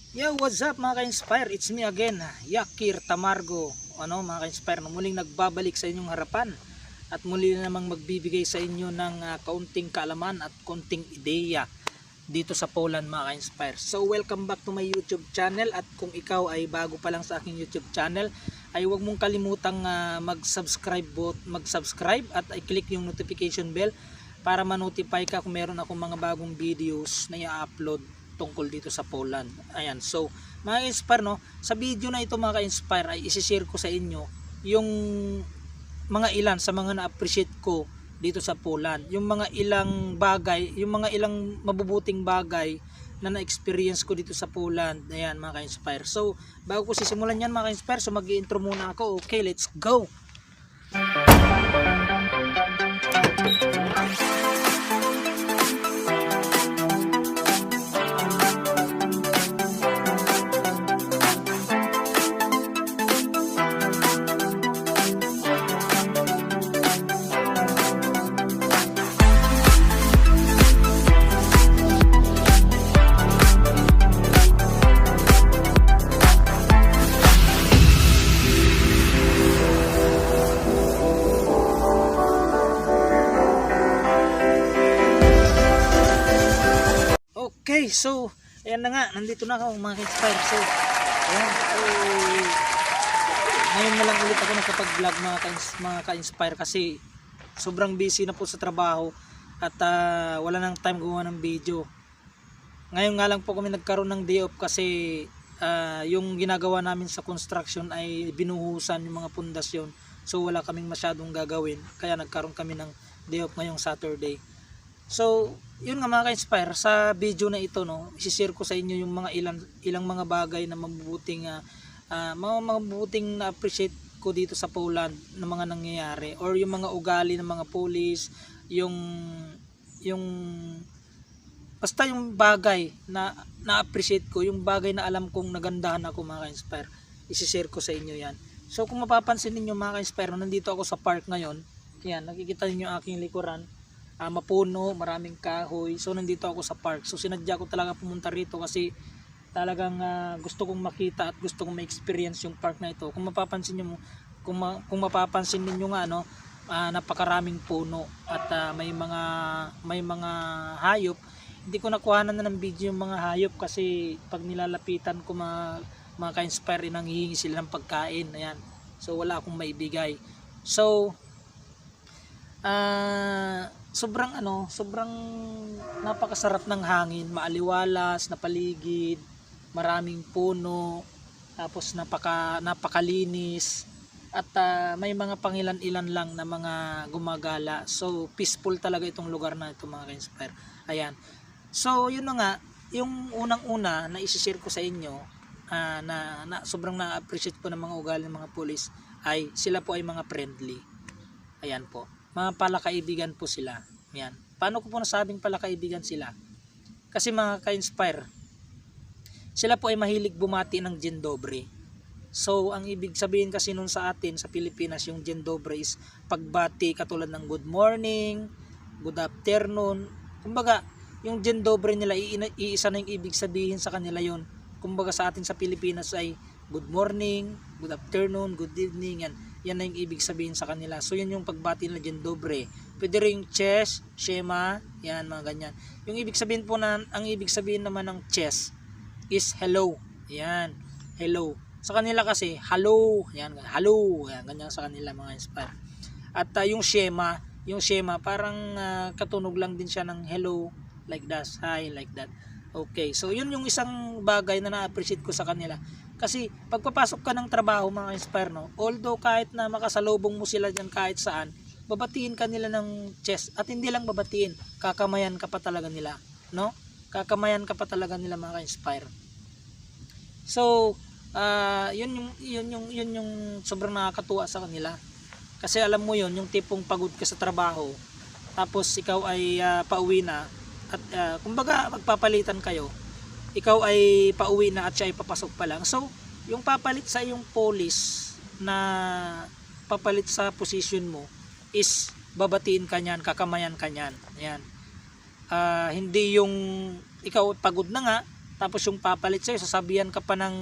Yo, what's up mga ka-inspire? It's me again, Yakir Tamargo. Mga ka-inspire, muling nagbabalik sa inyong harapan at muli na namang magbibigay sa inyo ng kaunting kaalaman at kaunting ideya dito sa Poland mga ka-inspire. So welcome back to my YouTube channel, at kung ikaw ay bago pa lang sa aking YouTube channel ay huwag mong kalimutang mag-subscribe at i-click yung notification bell para ma-notify ka kung meron akong mga bagong videos na i-upload tungkol dito sa Poland. Ayan, so mga ka-inspire, sa video na ito mga ka-inspire ay isi-share ko sa inyo yung mga ilan sa mga na-appreciate ko dito sa Poland, yung mga ilang bagay, yung mga ilang mabubuting bagay na na-experience ko dito sa Poland. Ayan mga ka-inspire. So bago ko sisimulan yan mga ka-inspire, so mag-i-intro muna ako. Okay, let's go. Okay, so ayan na nga, nandito na ako mga ka-inspire. So ayan, ngayon na lang ulit ako nakapag-vlog mga ka-inspire kasi sobrang busy na po sa trabaho at wala nang time gumawa ng video. Ngayon nga lang po kami nagkaroon ng day off kasi yung ginagawa namin sa construction ay binuhusan yung mga pundasyon. So wala kaming masyadong gagawin, kaya nagkaroon kami ng day off ngayong Saturday. So yun nga mga ka-inspire, sa video na ito i-share ko sa inyo yung mga ilang mga bagay na mabubuting na-appreciate ko dito sa Poland na mga nangyayari, or yung mga ugali ng mga police, yung basta yung bagay na na-appreciate ko, yung bagay na alam kong nagandahan ako mga ka-inspire, i-share ko sa inyo yan. So kung mapapansin niyo mga ka-inspire, nandito ako sa park ngayon. Yan, nakikita niyo aking likuran. Mapuno, maraming kahoy. So nandito ako sa park. So sinadya ko talaga pumunta rito kasi talagang gusto kong makita at gusto kong ma-experience yung park na ito. Kung mapapansin niyo, kung mapapansin niyo nga napakaraming puno at may mga hayop. Hindi ko nakuhanan na ng video yung mga hayop kasi pag nilalapitan ko mga ka-inspire, nanghihingi sila ng pagkain. Ayan. So wala akong maibigay. So sobrang napakasarap ng hangin, maaliwalas na paligid, maraming puno, tapos napakalinis at may mga pangilan-ilan lang na mga gumagala. So peaceful talaga itong lugar na ito mga ka-inspire. Ayan. So yun na nga, yung unang-una na i-share ko sa inyo na sobrang na-appreciate ko ng mga ugali ng mga pulis ay sila po ay mga friendly. Ayan po. Mga palakaibigan po sila. Yan. Paano ko po nasabing palakaibigan sila? Kasi mga ka-inspire, sila po ay mahilig bumati ng Dzień dobry. So ang ibig sabihin kasi nun sa atin sa Pilipinas, yung Dzień dobry is pagbati katulad ng good morning, good afternoon. Kumbaga yung Dzień dobry nila, iisa na yung ibig sabihin sa kanila yun. Kumbaga sa atin sa Pilipinas ay good morning, good afternoon, good evening. Yan na yung ibig sabihin sa kanila. So yan yung pagbati nila, Dzień dobry. Pwede rin cześć, siema, yan mga ganyan. Yung ibig sabihin po ang ibig sabihin naman ng cześć is hello. Yan, hello. Sa kanila kasi hello, yan, hello, yan, ganyan sa kanila mga inspire. At yung siema parang katunog lang din siya ng hello, like that, hi, like that. Okay, so yun yung isang bagay na na-appreciate ko sa kanila. Kasi pagpapasok ka ng trabaho mga inspire, although kahit na makasalubong mo sila dyan kahit saan, babatiin ka nila ng chest. At hindi lang babatiin, kakamayan ka pa talaga nila, kakamayan ka pa talaga nila mga inspire. So yun yung sobrang nakakatuwa sa kanila. Kasi alam mo yun, yung tipong pagod ka sa trabaho, tapos ikaw ay pauwi na, at kumbaga magpapalitan kayo, ikaw ay pauwi na at siya ay papasok pa lang. So yung papalit sa yung police na papalit sa position mo is babatiin ka niyan, kakamayan ka niyan. Ayan. Hindi yung ikaw pagod na nga, Tapos yung papalit sa'yo, sasabihan ka pa ng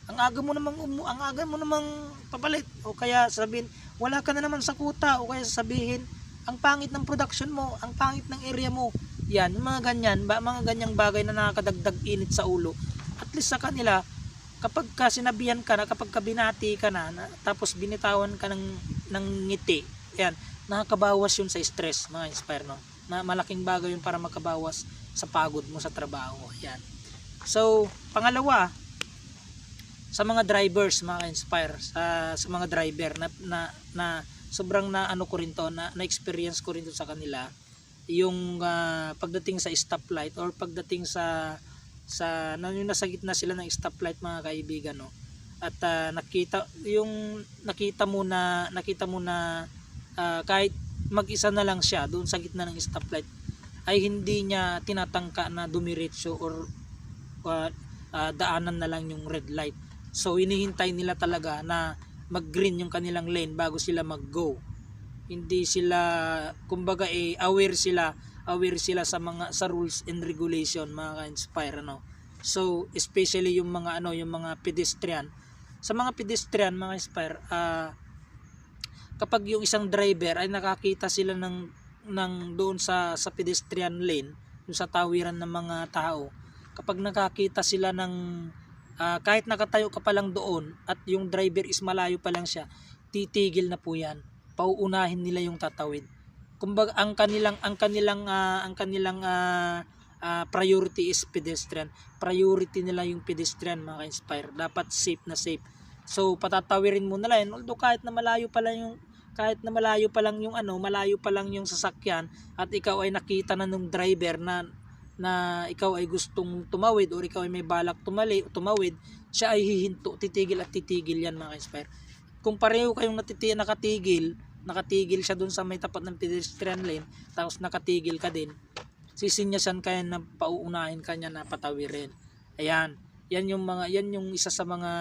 ang aga mo namang papalit, o kaya sabihin wala ka na naman sa kuta, o kaya sasabihin ang pangit ng production mo, ang pangit ng area mo. Yan, mga ganyan, mga ganyang bagay na nakakadagdag init sa ulo. At least sa kanila, kapag ka sinabihan ka na, kapag ka binati ka na, tapos binitawan ka ng ngiti, yan, nakakabawas yun sa stress, mga inspire, no? Malaking bagay yun para makabawas sa pagod mo sa trabaho. Yan. So, pangalawa, sa mga drivers, mga inspire, sa mga driver na sobrang na ano ko rin to, na experience ko rin to sa kanila, yung pagdating sa stoplight or pagdating sa yung nasa gitna sila ng stoplight, mga kaibigan, no? At nakita mo na kahit mag-isa na lang siya doon sa gitna ng stoplight, ay hindi niya tinatangka na dumiretso or daanan na lang yung red light. So hinihintay nila talaga na mag-green yung kanilang lane bago sila mag-go. Hindi sila, kumbaga aware sila sa rules and regulation, mga ka-inspire, ano. So especially yung mga pedestrian. Sa mga pedestrian, mga inspire, kapag yung isang driver ay nakakita sila ng doon sa pedestrian lane, yung sa tawiran ng mga tao, kapag nakakita sila ng kahit nakatayo ka pa lang doon at yung driver is malayo pa lang siya, titigil na po yan. Pauunahin nila yung tatawid. Kumbaga ang kanilang priority is pedestrian. Priority nila yung pedestrian, mga ka-inspire. Dapat safe na safe. So patatawirin mo na lang, although kahit na malayo pa lang yung sasakyan at ikaw ay nakita na ng driver na ikaw ay gustong tumawid or ikaw ay may balak tumawid, siya ay hihinto, titigil yan, mga inspire. Kung pareho kayong nakatigil siya dun sa may tapat ng pedestrian lane, tapos nakatigil ka din, sisinyasan kaya na pauunahin kanya na patawirin. Ayan, yan yung isa sa mga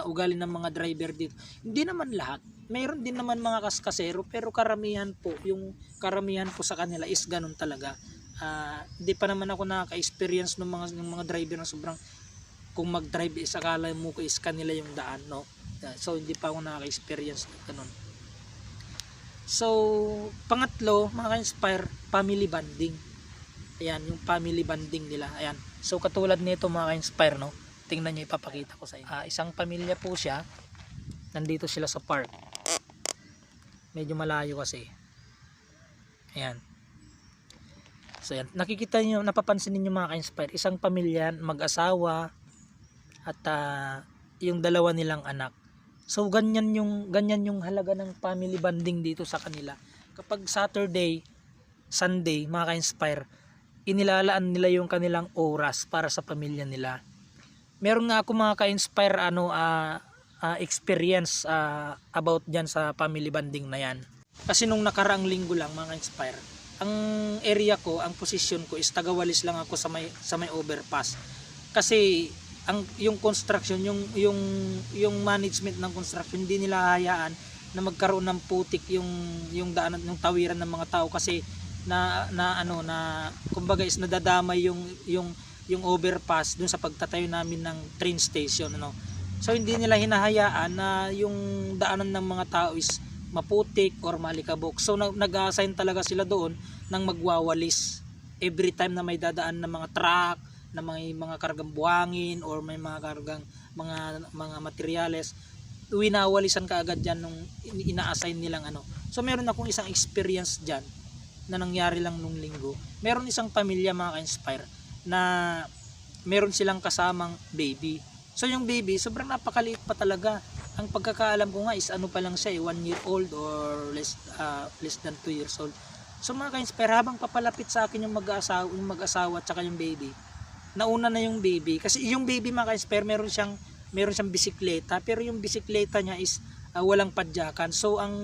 ugali ng mga driver dito. Hindi naman lahat, mayroon din naman mga kaskasero, pero karamihan po sa kanila is ganun talaga. Hindi pa naman ako nakaka-experience ng mga driver na sobrang, kung mag-drive is akala mo is kanila yung daan, no? So hindi pa ako nakaka-experience ng ganun. So pangatlo, mga ka-inspire, family bonding. Ayan, yung family bonding nila. Ayan. So katulad nito, mga ka-inspire, no? Tingnan niyo, ipapakita ko sa inyo. Isang pamilya po siya. Nandito sila sa park. Medyo malayo kasi. Ayan. So yan, nakikita niyo, napapansin niyo, mga ka-inspire, isang pamilya, mag-asawa at yung dalawa nilang anak. So ganyan yung halaga ng family bonding dito sa kanila. Kapag Saturday, Sunday, mga ka-inspire, inilalaan nila yung kanilang oras para sa pamilya nila. Meron nga ako, mga ka-inspire, experience about dyan sa family bonding na yan. Kasi nung nakaraang linggo lang, mga ka-inspire, ang area ko, ang position ko is tagawalis lang ako sa may overpass. Kasi yung construction, yung management ng construction, hindi nila hayaan na magkaroon ng putik yung daanan, yung tawiran ng mga tao, kasi na kumbaga is nadadamay yung overpass dun sa pagtatayo namin ng train station, ano. So hindi nila hinahayaan na yung daanan ng mga tao is maputik or malikabok. So nag-assign talaga sila doon ng magwawalis every time na may dadaan ng mga truck, na may mga kargang buhangin or may mga kargang mga materyales. Winawalisan kaagad diyan nung ina-assign nilang ano. So meron akong isang experience diyan na nangyari lang nung linggo. Meron isang pamilya, mga ka-inspire, na meron silang kasamang baby. So yung baby, sobrang napakaliit pa talaga. Ang pagkakaalam ko nga is pa lang siya, 1 year old or less than 2 years old. So mga ka-inspire, habang papalapit sa akin yung mag-asawa at saka yung baby, nauna na yung baby. Kasi yung baby, mga ka-inspire, meron siyang bisikleta, pero yung bisikleta niya is walang padyakan. So ang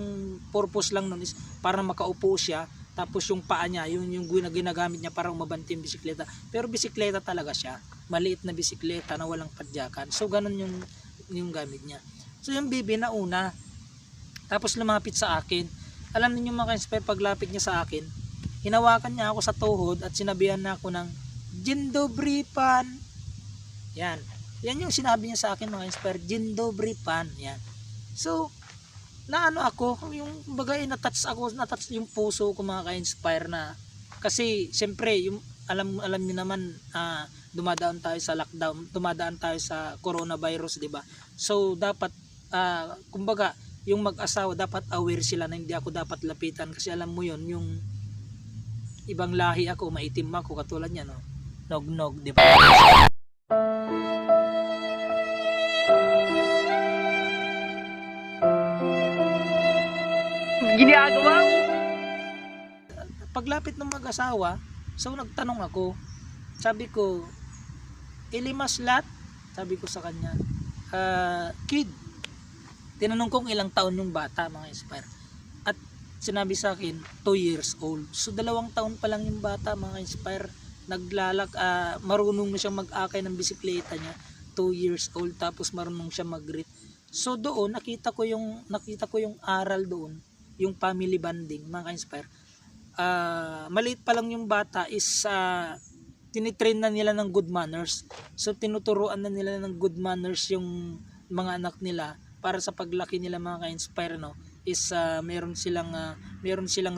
purpose lang nun is para makaupo siya, tapos yung paa niya, yung ginagamit niya para umabante yung bisikleta. Pero bisikleta talaga siya, maliit na bisikleta na walang padyakan. So ganun yung gamit niya. So yung baby nauna, tapos lumapit sa akin. Alam niyo, mga ka-inspire, paglapit niya sa akin, hinawakan niya ako sa tuhod at sinabihan na ako ng Dzień dobry pan. Yan. Yan yung sinabi niya sa akin mga inspire. Dzień dobry pan. Yan. So, naano ako, yung bagay na-touch yung puso ko mga ka-inspire na. Kasi, siyempre, yung alam niyo naman, dumadaan tayo sa lockdown, dumadaan tayo sa coronavirus, di ba? So, dapat, kumbaga, yung mag-asawa, dapat aware sila na hindi ako dapat lapitan. Kasi alam mo yon yung ibang lahi ako, maitim ako, katulad niya, no? Nog-nog, di ba? Ginagawa mo? Paglapit ng mag-asawa, so nagtanong ako. Sabi ko, ilimas lat? Sabi ko sa kanya, kid. Tinanong kong ilang taon yung bata, mga inspire. At sinabi sa akin, 2 years old. So 2 taon pa lang yung bata, mga inspire. Marunong na siyang mag-akay ng bisikleta niya. 2 years old, tapos marunong siya mag-read. So doon, nakita ko yung aral doon, yung family bonding, mga ka-inspire. Maliit pa lang yung bata is tinitrain na nila ng good manners. So tinuturuan na nila ng good manners yung mga anak nila para sa paglaki nila, mga ka-inspire, no, is meron silang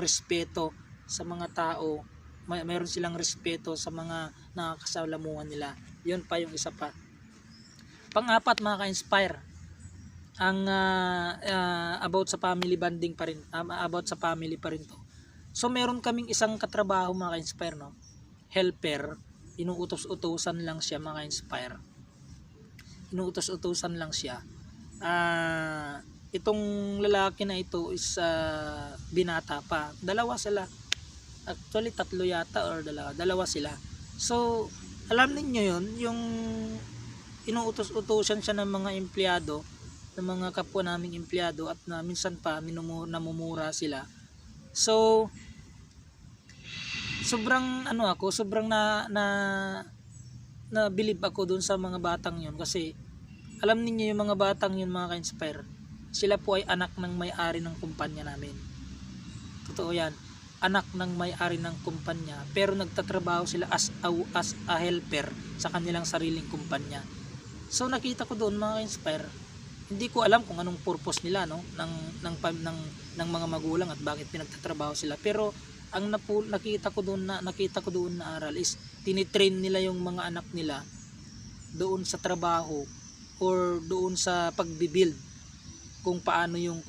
respeto sa mga tao, meron silang respeto sa mga nakakasalamuhan nila. Yun pa yung isa pa. Pang-apat, mga ka-inspire, ang about sa family bonding pa rin, about sa family pa rin to. So meron kaming isang katrabaho, mga ka-inspire, no, helper. Inuutos-utusan lang siya, mga ka-inspire. Inuutos-utusan lang siya. Itong lalaki na ito is binata pa. 2 sila. Actually 3 yata or 2 sila. So alam niyo yun, yung inuutos-utusan siya ng mga empleyado, ng mga kapwa naming empleyado, at minsan pa namumura sila. So sobrang na believe ako dun sa mga batang yun, kasi alam niyo yung mga batang yun, mga ka-inspire, sila po ay anak ng may-ari ng kumpanya namin. Totoo yan, anak ng may-ari ng kumpanya, pero nagtatrabaho sila as a helper sa kanilang sariling kumpanya. So nakita ko doon, mga ka-inspire, hindi ko alam kung anong purpose nila, no, ng mga magulang at bakit pinagtatrabaho sila, pero ang nakita ko doon na aral is tinitrain nila yung mga anak nila doon sa trabaho or doon sa pagbibuild, kung paano yung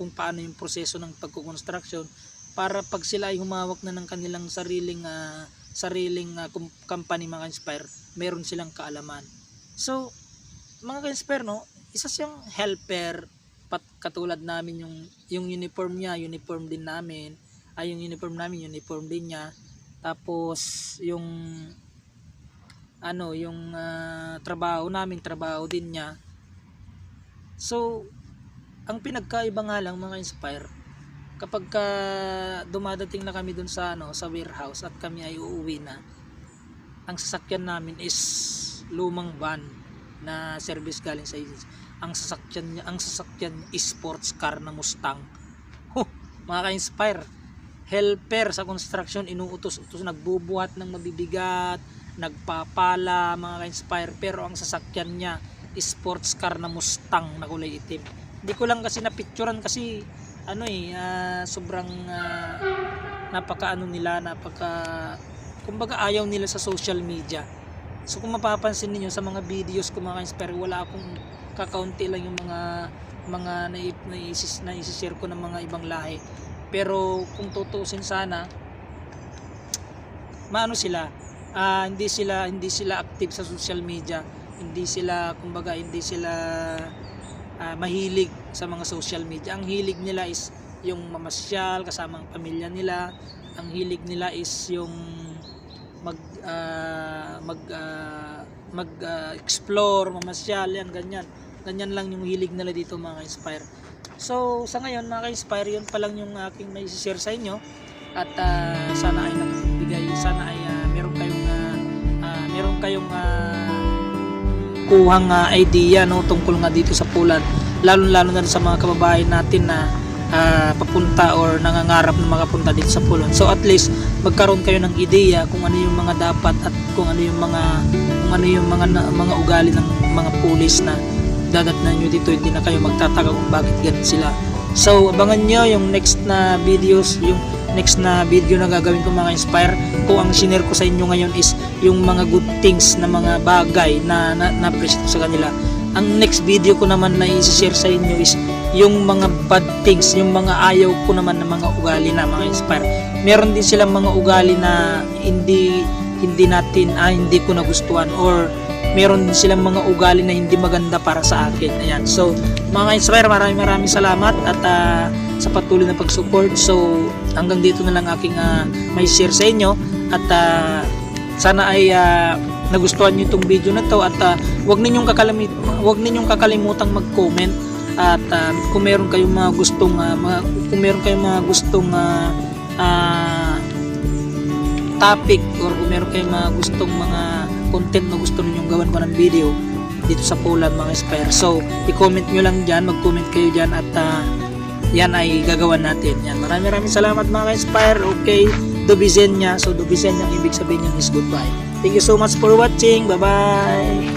proseso ng pagko-construction, para pag sila ay humawak na ng kanilang sariling company, mga ka-inspire, meron silang kaalaman. So mga ka-inspire, no, isa siyang helper, katulad namin, yung uniform niya, uniform din namin. Yung uniform namin, uniform din niya. Tapos yung trabaho namin, trabaho din niya. So ang pinagkaiba nga lang, mga inspire, kapag dumadating na kami dun sa warehouse at kami ay uuwi na, ang sasakyan namin is lumang van na service galing sa agency. Ang sasakyan is sports car na Mustang. Mga ka-inspire, helper sa construction, inuutos-utos, nagbubuhat ng mabibigat, nagpapala, mga ka-inspire, pero ang sasakyan niya is sports car na Mustang na kulay itim. Hindi ko lang kasi napicturan kasi sobrang kumbaga ayaw nila sa social media. So kung mapapansin niyo sa mga videos ko, mga ka-inspire, wala akong kakaunti lang yung mga naisishare ko ng mga ibang lahi. Pero kung tutusin sana, hindi sila active sa social media, hindi sila mahilig sa mga social media. Ang hilig nila is yung mamasyal kasama ang pamilya nila. Ang hilig nila is yung explore, mamasyal, yan, ganyan lang yung hilig nila dito, mga ka-inspire. So sa ngayon, mga ka-inspire, yun pa lang yung aking may share sa inyo. At sana ay nagbigay, sana ay meron kayong kuhang idea, no, tungkol nga dito sa pulad, lalo na sa mga kababayan natin na papunta or nangangarap na makapunta dito sa Poland. So at least magkaroon kayo ng ideya kung ano yung mga dapat at kung ano yung mga ugali ng mga pulis na dadatnan nyo dito. Hindi na kayo magtataka kung bakit ganun sila. So abangan nyo yung next na videos, yung next na video na gagawin ko mga inspire. Kung ang sinare ko sa inyo ngayon is yung mga good things na mga bagay na na-appreciate sa kanila. Ang next video ko naman na i-share sa inyo is yung mga bad things, yung mga ayaw ko naman na mga ugali na mga inspire. Meron din silang mga ugali na hindi ko nagustuhan, or meron din silang mga ugali na hindi maganda para sa akin. Ayan. So, mga inspire, maraming salamat at sa patuloy na pag-support. So, hanggang dito na lang aking may share sa inyo at sana ay nagustuhan niyo itong video na to at wag ninyong kakalimutang mag-comment at kung meron kayong mga gustong topic or kung meron kayong mga gustong mga content na gusto ninyong gawan ko ng video dito sa Poland mga inspire. So, i-comment nyo lang dyan, mag-comment kayo dyan at yan ay gagawan natin. Yan. Maraming salamat mga inspire. Okay, do widzenia. So, do widzenia ang ibig sabihin nyo is goodbye. Thank you so much for watching. Bye-bye.